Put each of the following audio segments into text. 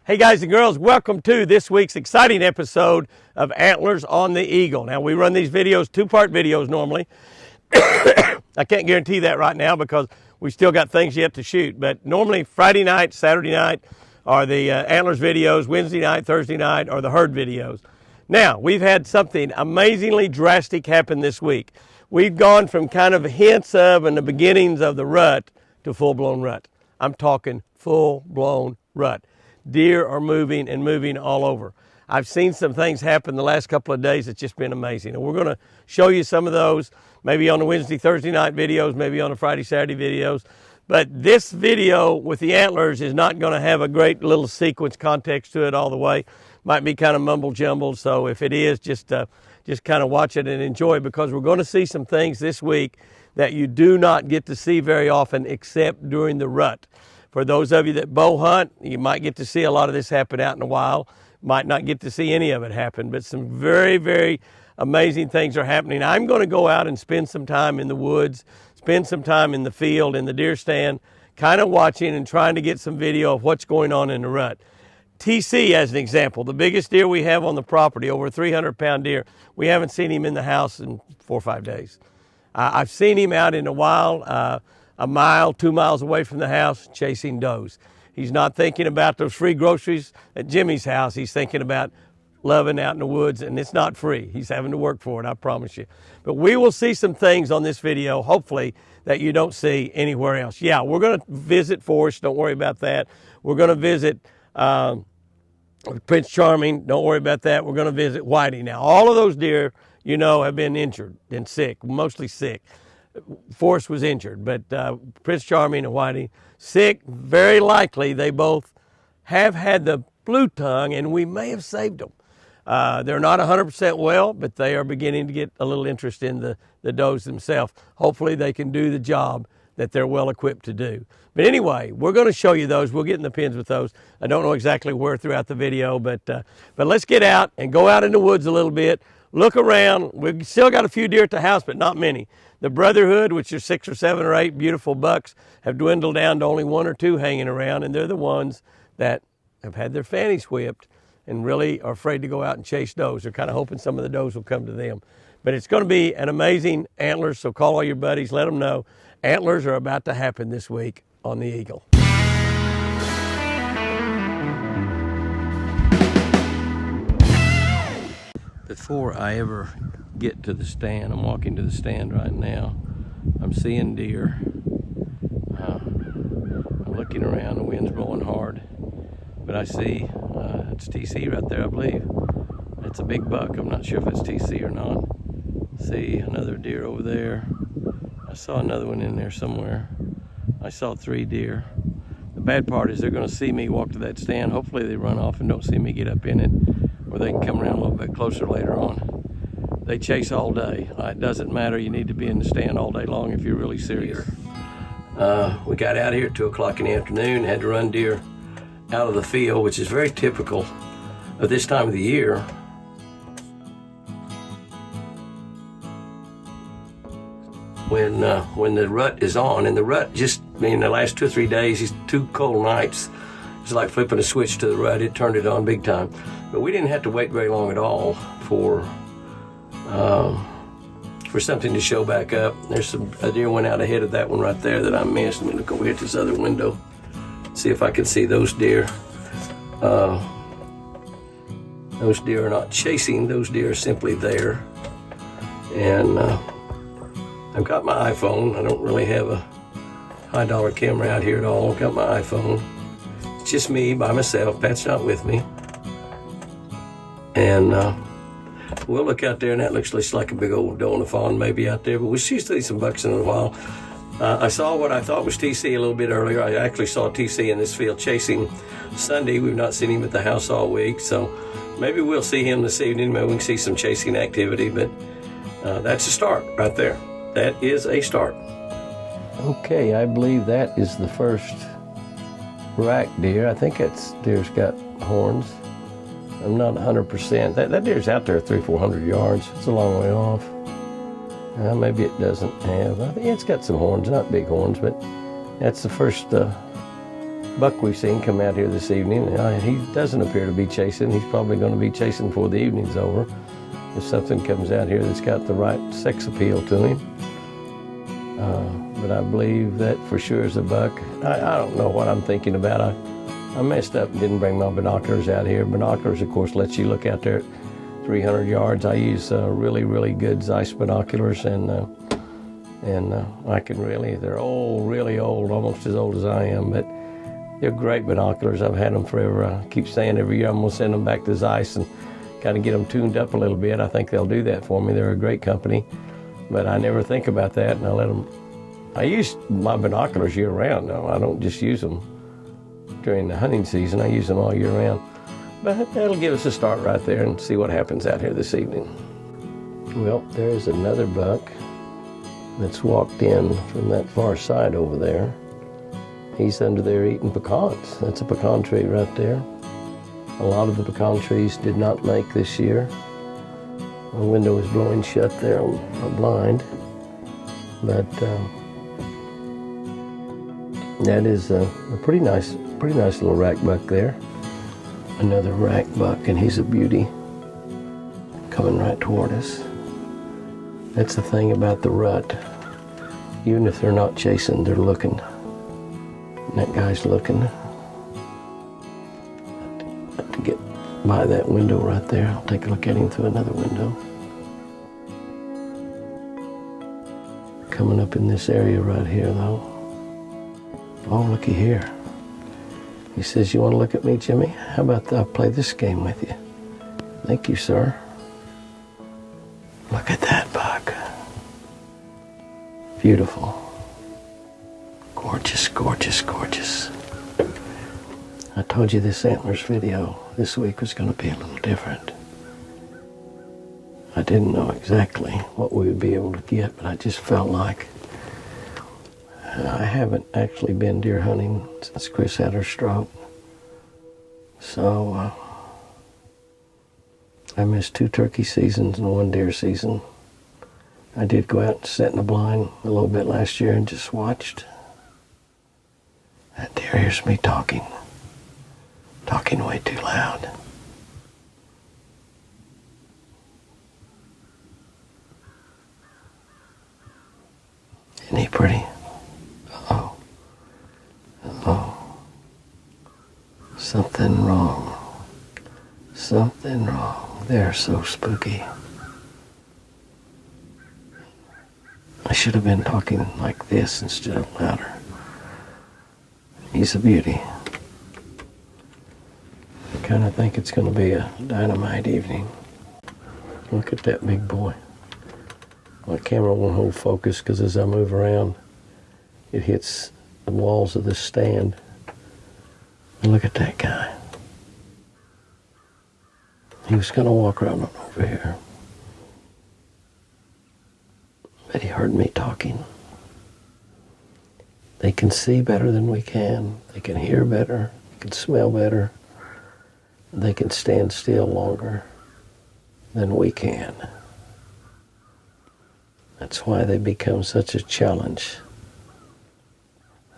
Hey guys and girls, welcome to this week's exciting episode of Antlers on the Eagle. Now we run these videos, two-part videos normally. I can't guarantee that right now because we still got things yet to shoot. But normally Friday night, Saturday night are the Antlers videos. Wednesday night, Thursday night are the herd videos. Now we've had something amazingly drastic happen this week. We've gone from kind of hints of and the beginnings of the rut to full-blown rut. I'm talking full-blown rut. Deer are moving and moving all over. I've seen some things happen the last couple of days that's just been amazing. And we're going to show you some of those, maybe on the Wednesday, Thursday night videos, maybe on the Friday, Saturday videos. But this video with the antlers is not going to have a great little sequence context to it all the way. Might be kind of mumble jumble. So if it is, just kind of watch it and enjoy, because we're going to see some things this week that you do not get to see very often except during the rut. For those of you that bow hunt, you might get to see a lot of this happen out in the wild. Might not get to see any of it happen, but some very, very amazing things are happening. I'm going to go out and spend some time in the woods, spend some time in the field, in the deer stand, kind of watching and trying to get some video of what's going on in the rut. TC, as an example, the biggest deer we have on the property, over a 300-pound deer, we haven't seen him in the house in 4 or 5 days. I've seen him out in the wild, a mile, 2 miles away from the house, chasing does. He's not thinking about those free groceries at Jimmy's house. He's thinking about loving out in the woods, and it's not free. He's having to work for it, I promise you. But we will see some things on this video, hopefully, that you don't see anywhere else. Yeah, we're going to visit Forrest. Don't worry about that. We're going to visit Prince Charming. Don't worry about that. We're going to visit Whitey. Now, all of those deer, you know, have been injured and sick, mostly sick. Forrest was injured, but Prince Charming and Whitey, sick. Very likely they both have had the blue tongue, and we may have saved them. They're not 100% well, but they are beginning to get a little interest in the does themselves. Hopefully they can do the job that they're well equipped to do. But anyway, we're going to show you those. We'll get in the pins with those. I don't know exactly where throughout the video, but let's get out and go out in the woods a little bit. Look around. We've still got a few deer at the house, but not many. The Brotherhood, which are 6 or 7 or 8 beautiful bucks, have dwindled down to only 1 or 2 hanging around, and they're the ones that have had their fannies whipped and really are afraid to go out and chase does. They're kind of hoping some of the does will come to them. But it's going to be an amazing antlers, so call all your buddies, let them know. Antlers are about to happen this week on the Eagle. Before I ever get to the stand, I'm walking to the stand right now, I'm seeing deer. I'm looking around, the wind's blowing hard, but I see it's TC right there, I believe. It's a big buck. I'm not sure if it's TC or not. See another deer over there. I saw another one in there somewhere. I saw 3 deer. The bad part is they're going to see me walk to that stand. Hopefully they run off and don't see me get up in it, or they can come around a little bit closer later on. They chase all day. It doesn't matter. You need to be in the stand all day long if you're really serious. We got out here at 2 o'clock in the afternoon, had to run deer out of the field, which is very typical of this time of the year. When the rut is on, and the rut just, in the last 2 or 3 days, these 2 cold nights, it's like flipping a switch to the rut. It turned it on big time. But we didn't have to wait very long at all for something to show back up. There's a deer went out ahead of that one right there that I missed. Let me look over here at this other window, see if I can see those deer. Those deer are not chasing. Those deer are simply there. And I've got my iPhone. I don't really have a high-dollar camera out here at all. I've got my iPhone. It's just me by myself. Pat's not with me. And we'll look out there, and that looks just like a big old doe on a fawn maybe out there, but we'll see some bucks in a while. I saw what I thought was TC a little bit earlier. I actually saw TC in this field chasing Sunday. We've not seen him at the house all week, so maybe we'll see him this evening. Maybe we can see some chasing activity, but that's a start right there. That is a start. Okay, I believe that is the first rack deer. I think that deer's got horns. I'm not 100%. That deer's out there 300-400 yards. It's a long way off. Maybe it doesn't have. I think it's got some horns, not big horns, but that's the first buck we've seen come out here this evening. He doesn't appear to be chasing. He's probably going to be chasing before the evening's over. If something comes out here that's got the right sex appeal to him. But I believe that for sure is a buck. I don't know what I'm thinking about. I messed up and didn't bring my binoculars out here. Binoculars, of course, lets you look out there at 300 yards. I use really, really good Zeiss binoculars, and I can really, they're old, really old, almost as old as I am, but they're great binoculars. I've had them forever. I keep saying every year I'm going to send them back to Zeiss and kind of get them tuned up a little bit. I think they'll do that for me. They're a great company, but I never think about that, and I let them. I use my binoculars year round, though. I don't just use them during the hunting season. I use them all year round. But that'll give us a start right there and see what happens out here this evening. Well, there's another buck that's walked in from that far side over there. He's under there eating pecans. That's a pecan tree right there. A lot of the pecan trees did not make this year. The window is blowing shut there on a blind. But that is a pretty nice little rack buck there. Another rack buck, and he's a beauty, coming right toward us. That's the thing about the rut. Even if they're not chasing, they're looking. And that guy's looking. To get by that window right there, I'll take a look at him through another window. Coming up in this area right here, though. Oh, looky here. He says, "You want to look at me, Jimmy? How about I'll play this game with you?" Thank you, sir. Look at that buck. Beautiful. Gorgeous, gorgeous, gorgeous. I told you this Antlers video this week was going to be a little different. I didn't know exactly what we would be able to get, but I just felt like I haven't actually been deer hunting since Chris had her stroke. So I missed 2 turkey seasons and 1 deer season. I did go out and sit in the blind a little bit last year and just watched. That deer hears me talking way too loud. Isn't he pretty? Uh-oh. Uh-oh. Something wrong. Something wrong. They're so spooky. I should have been talking like this instead of louder. He's a beauty. I kind of think it's going to be a dynamite evening. Look at that big boy. My camera won't hold focus because as I move around, it hits the walls of this stand. And look at that guy. He was going to walk around over here. But he heard me talking. They can see better than we can. They can hear better. They can smell better. They can stand still longer than we can. That's why they become such a challenge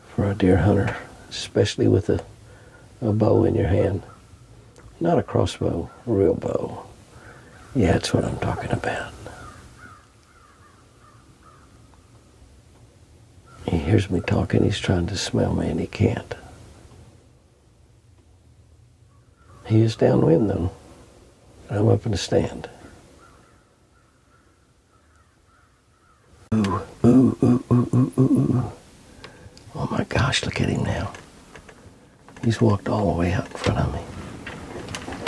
for a deer hunter, especially with a bow in your hand. Not a crossbow, a real bow. Yeah, that's what I'm talking about. He hears me talking, he's trying to smell me, and he can't. He is downwind, though. I'm up in the stand. Ooh, ooh, ooh, ooh, ooh, ooh, ooh. Oh my gosh, look at him now. He's walked all the way out in front of me.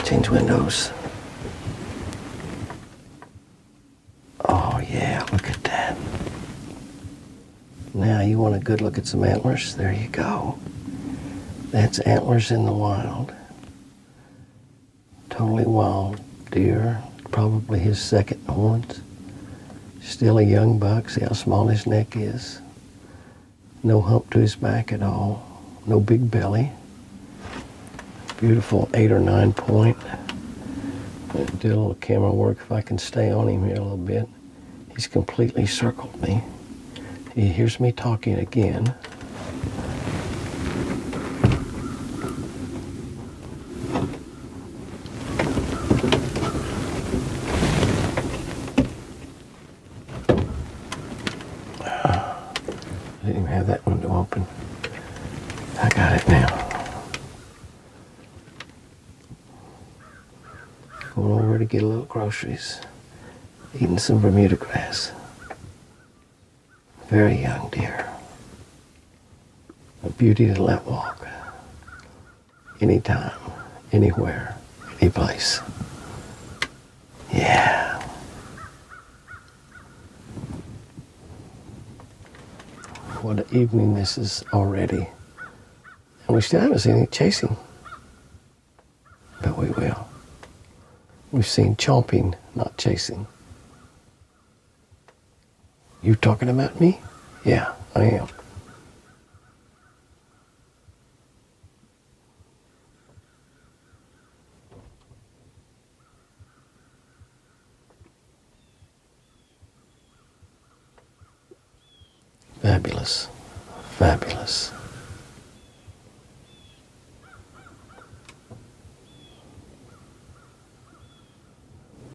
Change windows. Oh yeah, look at that. Now you want a good look at some antlers? There you go. That's antlers in the wild. Totally wild deer. Probably his second horns. Still a young buck. See how small his neck is. No hump to his back at all. No big belly. Beautiful 8 or 9 point. Do a little camera work if I can stay on him here a little bit. He's completely circled me. He hears me talking again. Going over to get a little groceries. Eating some Bermuda grass. Very young deer. A beauty to let walk. Anytime, anywhere, any place. Yeah. What an evening this is already. And we still haven't seen any chasing. But we will. We've seen chomping, not chasing. You talking about me? Yeah, I am. Fabulous. Fabulous.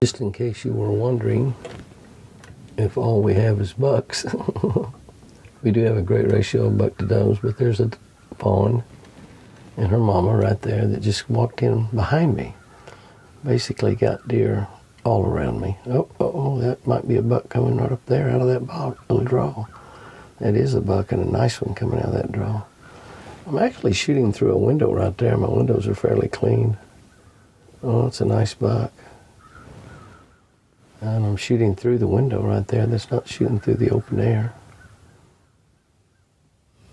Just in case you were wondering if all we have is bucks, we do have a great ratio of buck to does, but there's a fawn and her mama right there that just walked in behind me. Basically got deer all around me. Oh, that might be a buck coming right up there out of that little draw. That is a buck, and a nice one coming out of that draw. I'm actually shooting through a window right there. My windows are fairly clean. Oh, it's a nice buck. And I'm shooting through the window right there. That's not shooting through the open air.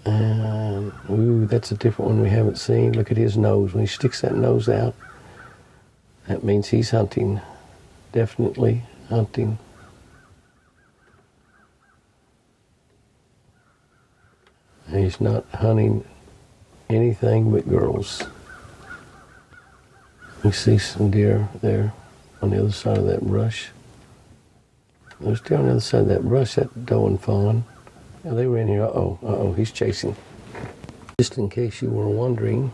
And, ooh, that's a different one we haven't seen. Look at his nose. When he sticks that nose out, that means he's hunting. Definitely hunting. And he's not hunting anything but girls. We see some deer there on the other side of that brush. There's deer on the other side of that brush, that doe and fawn. Yeah, they were in here. Uh-oh, he's chasing. Just in case you were wondering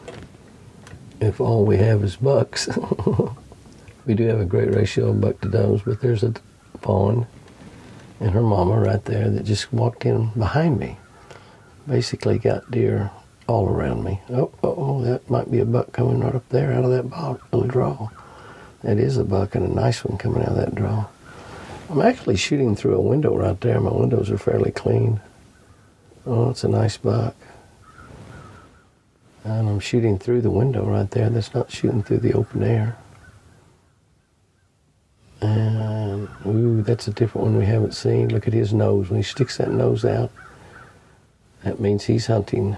if all we have is bucks, we do have a great ratio of buck to does, but there's a fawn and her mama right there that just walked in behind me. Basically got deer all around me. Oh, that might be a buck coming right up there out of that little draw. That is a buck, and a nice one coming out of that draw. I'm actually shooting through a window right there. My windows are fairly clean. Oh, it's a nice buck. And I'm shooting through the window right there. That's not shooting through the open air. And, ooh, that's a different one we haven't seen. Look at his nose. When he sticks that nose out, that means he's hunting.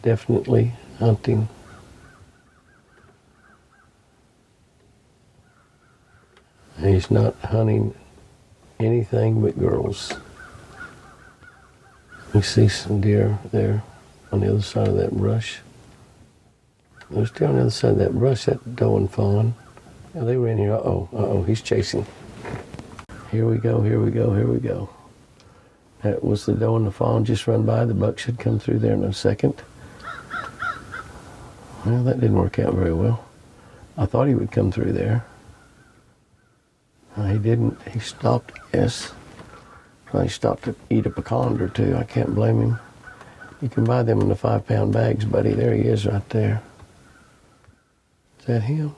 Definitely hunting. And he's not hunting anything but girls. We see some deer there on the other side of that brush. There's deer on the other side of that brush, that doe and fawn. Yeah, they were in here. Uh-oh, he's chasing. Here we go. That was the doe and the fawn just run by. The buck should come through there in a second. Well, that didn't work out very well. I thought he would come through there. He didn't. He stopped, yes. Probably stopped to eat a pecan or two. I can't blame him. You can buy them in the 5-pound bags, buddy. There he is right there. Is that him?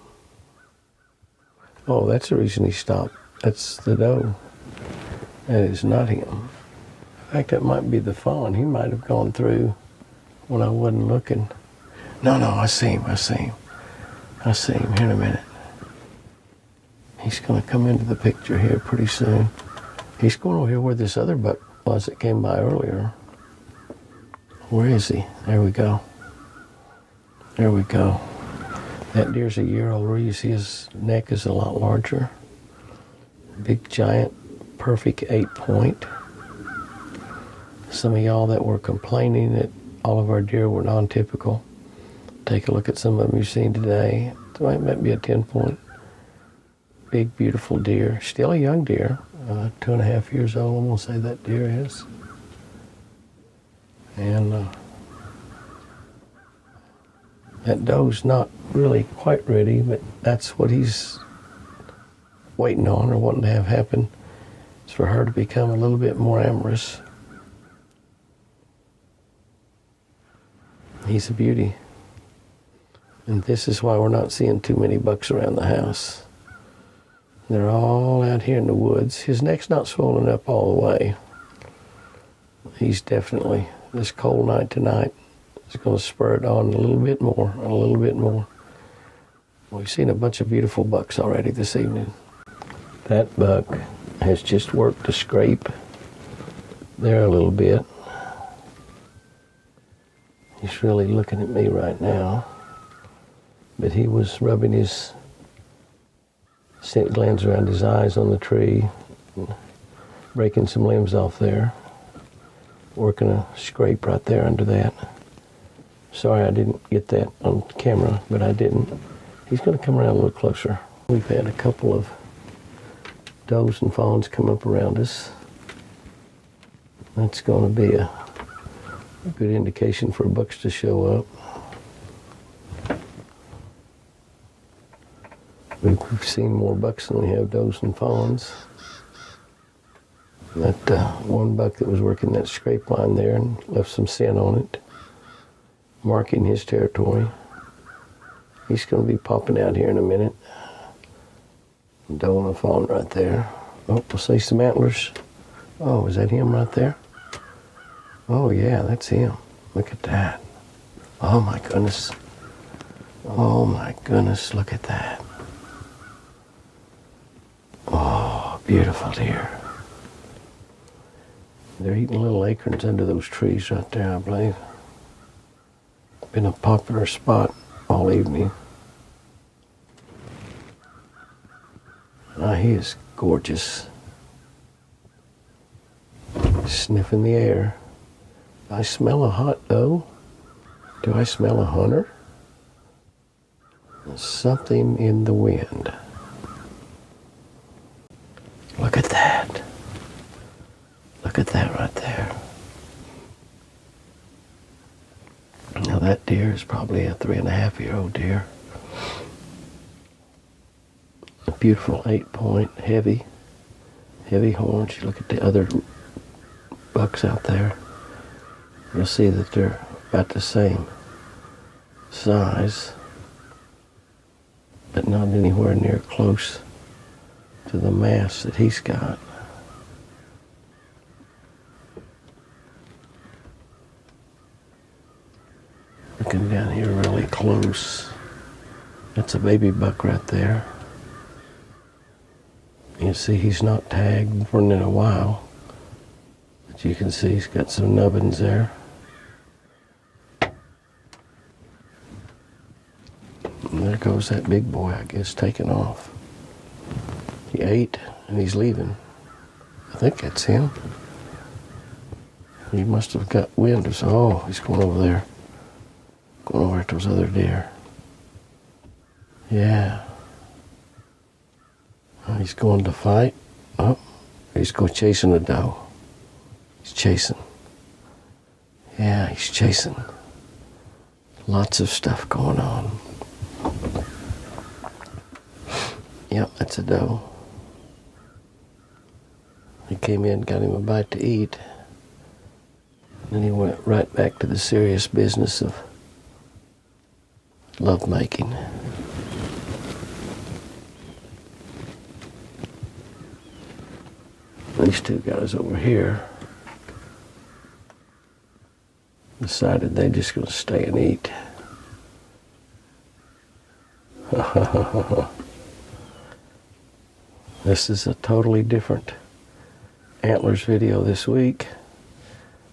Oh, that's the reason he stopped. That's the doe. That is not him. In fact, that might be the fawn. He might have gone through when I wasn't looking. No, I see him. Here in a minute. He's going to come into the picture here pretty soon. He's going over here where this other buck was that came by earlier. Where is he? There we go. That deer's a year older. You see his neck is a lot larger. Big, giant, perfect 8-point. Some of y'all that were complaining that all of our deer were non-typical, take a look at some of them you've seen today. It might be a 10-point. Big, beautiful deer. Still a young deer. 2.5 years old, I'm going to say that deer is. And that doe's not really quite ready, but that's what he's waiting on or wanting to have happen. It's for her to become a little bit more amorous. He's a beauty. And this is why we're not seeing too many bucks around the house. They're all out here in the woods. His neck's not swollen up all the way. He's definitely, this cold night tonight is going to spur it on a little bit more, and a little bit more. We've seen a bunch of beautiful bucks already this evening. That buck has just worked to scrape there a little bit. He's really looking at me right now. But he was rubbing his scent glands around his eyes on the tree, breaking some limbs off there, working a scrape right there under that. Sorry I didn't get that on camera, but I didn't. He's going to come around a little closer. We've had a couple of does and fawns come up around us. That's going to be a good indication for bucks to show up. We've seen more bucks than we have does and fawns. That one buck that was working that scrape line there and left some scent on it, marking his territory. He's going to be popping out here in a minute. Doe and a fawn right there. Oh, we'll see some antlers. Oh, is that him right there? Oh yeah, that's him. Look at that. Oh my goodness. Oh my goodness, look at that. Oh, beautiful deer. They're eating little acorns under those trees right there, I believe. Been a popular spot all evening. He is gorgeous. Sniffing the air. I smell a hot doe. Do I smell a hunter? There's something in the wind. Look at that. Look at that right there. Now that deer is probably a 3.5-year-old deer. A beautiful 8-point, heavy horns. You look at the other bucks out there, you'll see that they're about the same size, but not anywhere near close to the mass that he's got. Looking down here really close, that's a baby buck right there. You see he's not tagged for in a while, but you can see he's got some nubbins there. And there goes that big boy, I guess, taking off. He ate and he's leaving. I think that's him. He must have got wind of, oh, he's going over there. Going over at those other deer. Yeah. He's going to fight. Oh, he's going chasing a doe. He's chasing. Yeah, he's chasing. Lots of stuff going on. Yep, that's a doe. He came in, got him a bite to eat. Then he went right back to the serious business of love making. These two guys over here decided they're just going to stay and eat. This is a totally different Antlers video this week.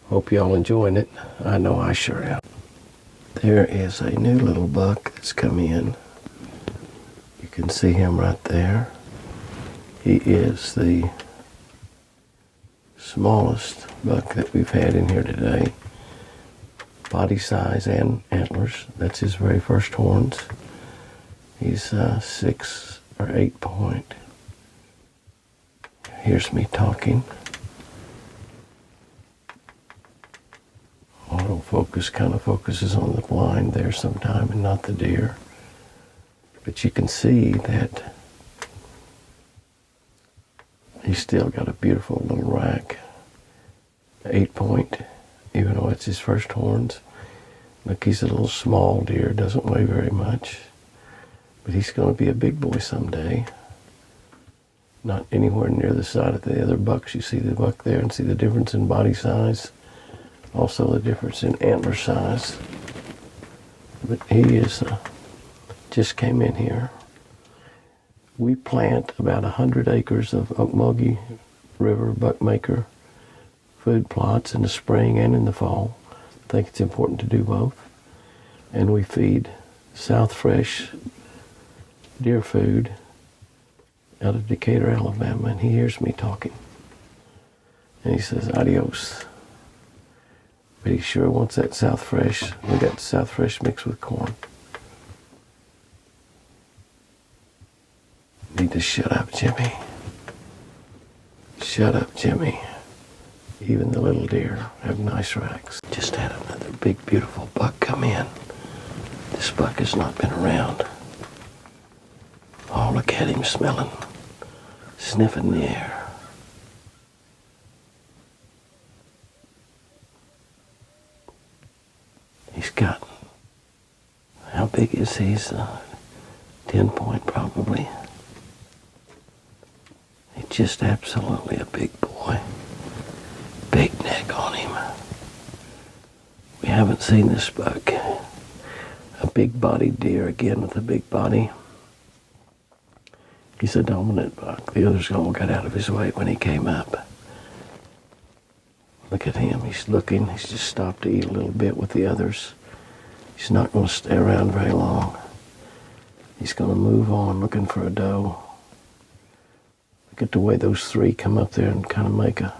Hope y'all enjoying it. I know I sure am. There is a new little buck that's come in. You can see him right there. He is the smallest buck that we've had in here today. Body size and antlers. That's his very first horns. He's 6 or 8 point. Here's me talking. Autofocus kind of focuses on the blind there sometime and not the deer. But you can see that he's still got a beautiful little rack. 8 point, even though it's his first horns. Look, he's a little small deer, doesn't weigh very much. But he's going to be a big boy someday. Not anywhere near the side of the other bucks. You see the buck there and see the difference in body size. Also the difference in antler size. But he is just came in here. We plant about 100 acres of Okmulgee River buckmaker food plots in the spring and in the fall. I think it's important to do both. And we feed South Fresh deer food out of Decatur, Alabama, and he hears me talking. And he says, adios. But he sure wants that South Fresh. We got South Fresh mixed with corn. Need to shut up, Jimmy. Shut up, Jimmy. Even the little deer have nice racks. Just had another big, beautiful buck come in. This buck has not been around. Oh, look at him smelling, sniffing the air. He's got, how big is he? He's 10 point probably. He's just absolutely a big boy. Big neck on him. We haven't seen this buck. A big-bodied deer again with a big body. He's a dominant buck. The others all got out of his way when he came up. Look at him. He's looking. He's just stopped to eat a little bit with the others. He's not going to stay around very long. He's going to move on looking for a doe. Look at the way those three come up there and kind of make a...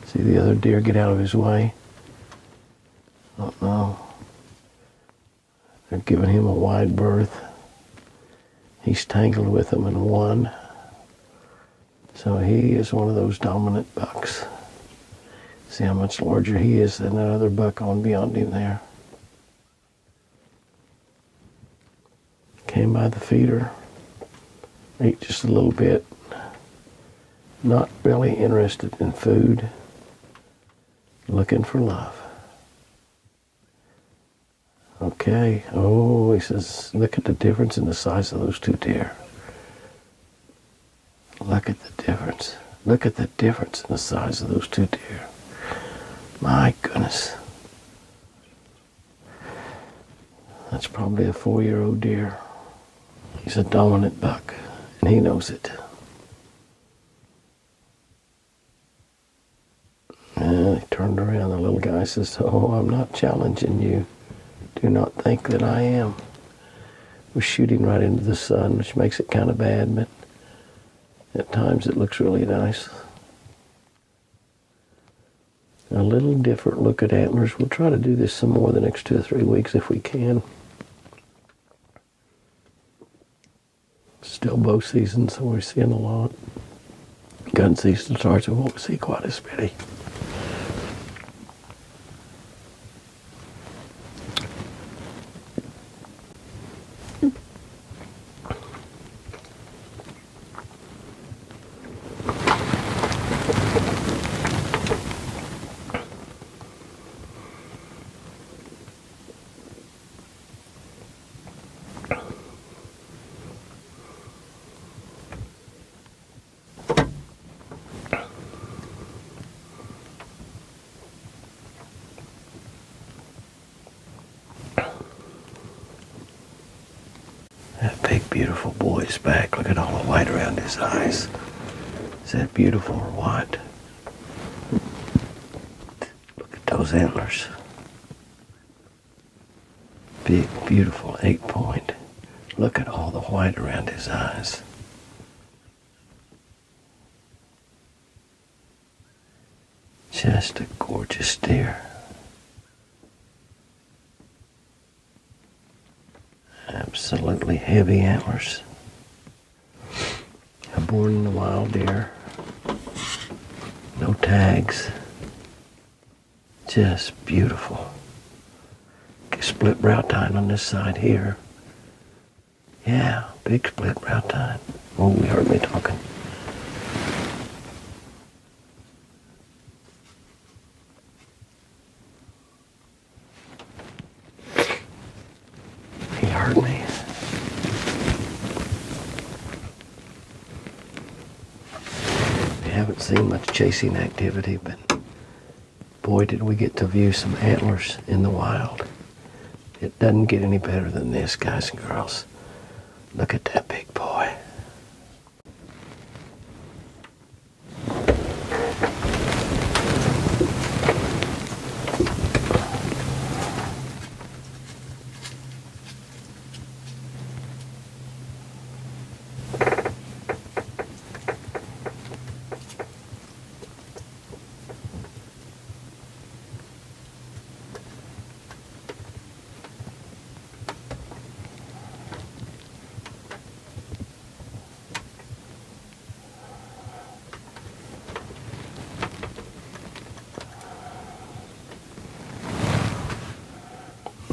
See the other deer get out of his way? Uh-oh. They're giving him a wide berth. He's tangled with them and won. So he is one of those dominant bucks. See how much larger he is than that other buck on beyond him there. Came by the feeder. Ate just a little bit. Not really interested in food. Looking for love. Okay. Oh, he says, look at the difference in the size of those two deer. Look at the difference. Look at the difference in the size of those two deer. My goodness. That's probably a 4-year-old deer. He's a dominant buck, and he knows it. And he turned around. The little guy says, oh, I'm not challenging you. Do not think that I am. We're shooting right into the sun, which makes it kind of bad, but at times it looks really nice. A little different look at antlers. We'll try to do this some more the next 2 or 3 weeks if we can. Still bow season, so we're seeing a lot. Gun season starts, we won't see quite as many. That big, beautiful boy's back. Look at all the white around his eyes. Is that beautiful or what? Look at those antlers. Big, beautiful 8-point. Look at all the white around his eyes. Just a gorgeous deer. Absolutely heavy antlers. A born in the wild deer. No tags. Just beautiful. Split brow tine on this side here. Yeah, big split brow tine. Oh, he heard me talking. He heard me. haven't seen much chasing activity, but boy, did we get to view some antlers in the wild. It doesn't get any better than this, guys and girls. Look at that big boy.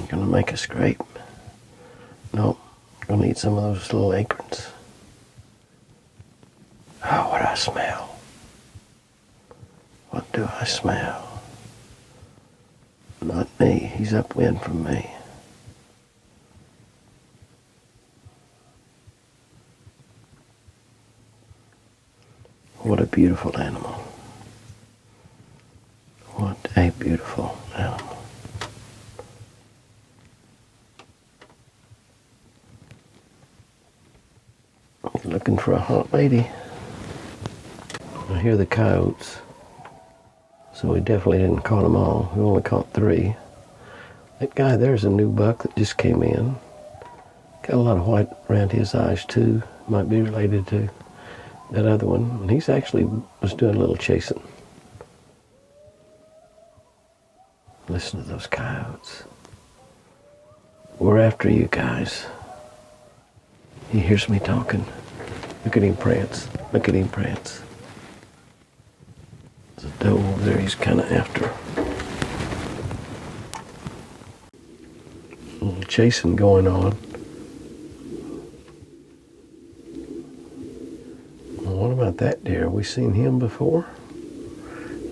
Gonna make a scrape. Nope, gonna eat some of those little acorns. Oh, what do I smell? What do I smell? Not me, he's upwind from me. What a beautiful animal. What a beautiful animal. Looking for a hot lady. I hear the coyotes, so we definitely didn't caught them all. We only caught 3. That guy there's a new buck that just came in. Got a lot of white around his eyes too. Might be related to that other one. And he's actually was doing a little chasing. Listen to those coyotes. We're after you guys. He hears me talking. Look at him prance. Look at him prance. There's a doe over there he's kind of after. A little chasing going on. Well, what about that deer? Have we seen him before?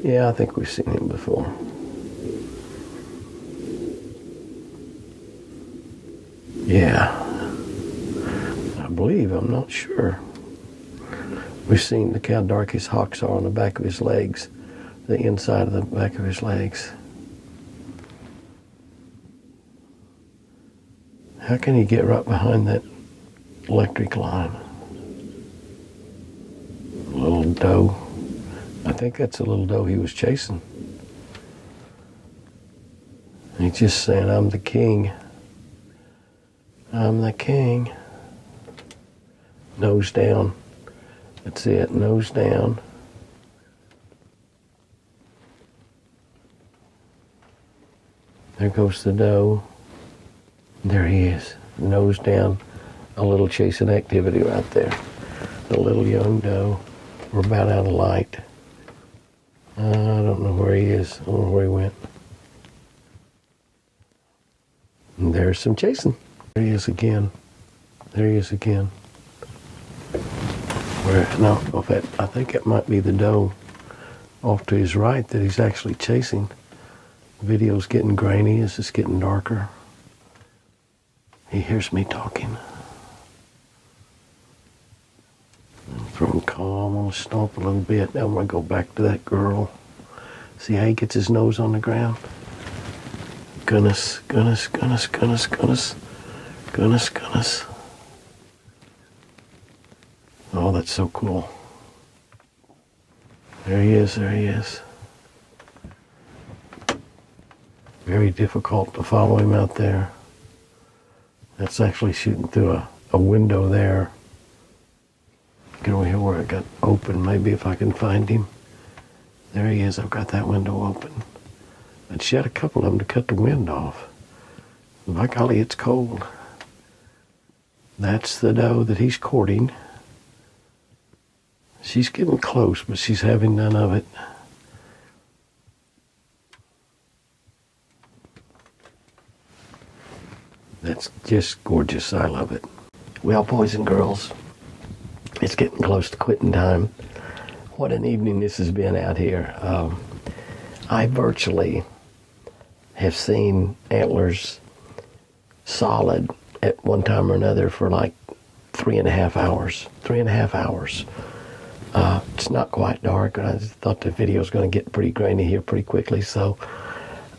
Yeah, I think we've seen him before. Yeah. I believe, I'm not sure. We've seen, look how dark his hocks are on the back of his legs, the inside of the back of his legs. How can he get right behind that electric line? A little doe. I think that's a little doe he was chasing. He's just saying, I'm the king. I'm the king. Nose down. That's it, nose down. There goes the doe. There he is, nose down. A little chasing activity right there. A little young doe. We're about out of light. I don't know where he is. I don't know where he went. And there's some chasing. There he is again. There he is again. No, I think it might be the doe off to his right that he's actually chasing. The video's getting grainy as it's getting darker. He hears me talking. Throw him calm, I'm gonna stomp a little bit. Now I'm gonna go back to that girl. See how he gets his nose on the ground? Goodness, goodness, goodness, goodness, goodness, goodness, goodness. Oh, that's so cool. There he is, there he is. Very difficult to follow him out there. That's actually shooting through a window there. Get over here where it got open, maybe if I can find him. There he is, I've got that window open. I'd shut a couple of them to cut the wind off. By golly, it's cold. That's the doe that he's courting. She's getting close, but she's having none of it. That's just gorgeous. I love it. Well, boys and girls, it's getting close to quitting time. What an evening this has been out here. I virtually have seen antlers solid at one time or another for like 3.5 hours. 3.5 hours. It's not quite dark, and I just thought the video was going to get pretty grainy here pretty quickly. So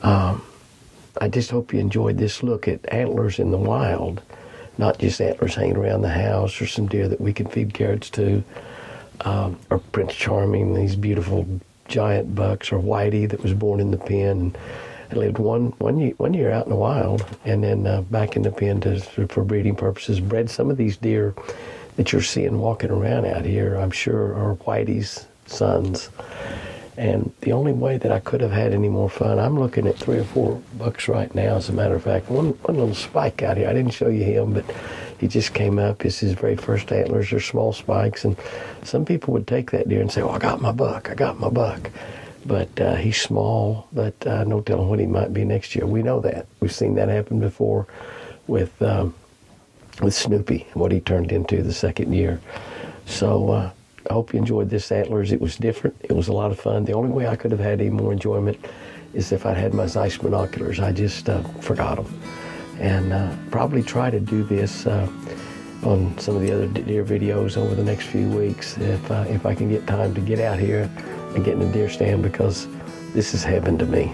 I just hope you enjoyed this look at antlers in the wild, not just antlers hanging around the house or some deer that we can feed carrots to, or Prince Charming, these beautiful giant bucks, or Whitey that was born in the pen and lived one year out in the wild, and then back in the pen for breeding purposes. Bred some of these deer that you're seeing walking around out here, I'm sure, are Whitey's sons. And the only way that I could have had any more fun, I'm looking at 3 or 4 bucks right now, as a matter of fact. One little spike out here, I didn't show you him, but he just came up. It's his very first antlers. They're small spikes, and some people would take that deer and say, "Oh, I got my buck, I got my buck." But he's small, but no telling what he might be next year. We know that. We've seen that happen before with Snoopy, what he turned into the second year. So I hope you enjoyed this antlers. It was different. It was a lot of fun. The only way I could have had any more enjoyment is if I'd had my Zeiss binoculars. I just forgot them. And probably try to do this on some of the other deer videos over the next few weeks if I can get time to get out here and get in the deer stand, because this is heaven to me.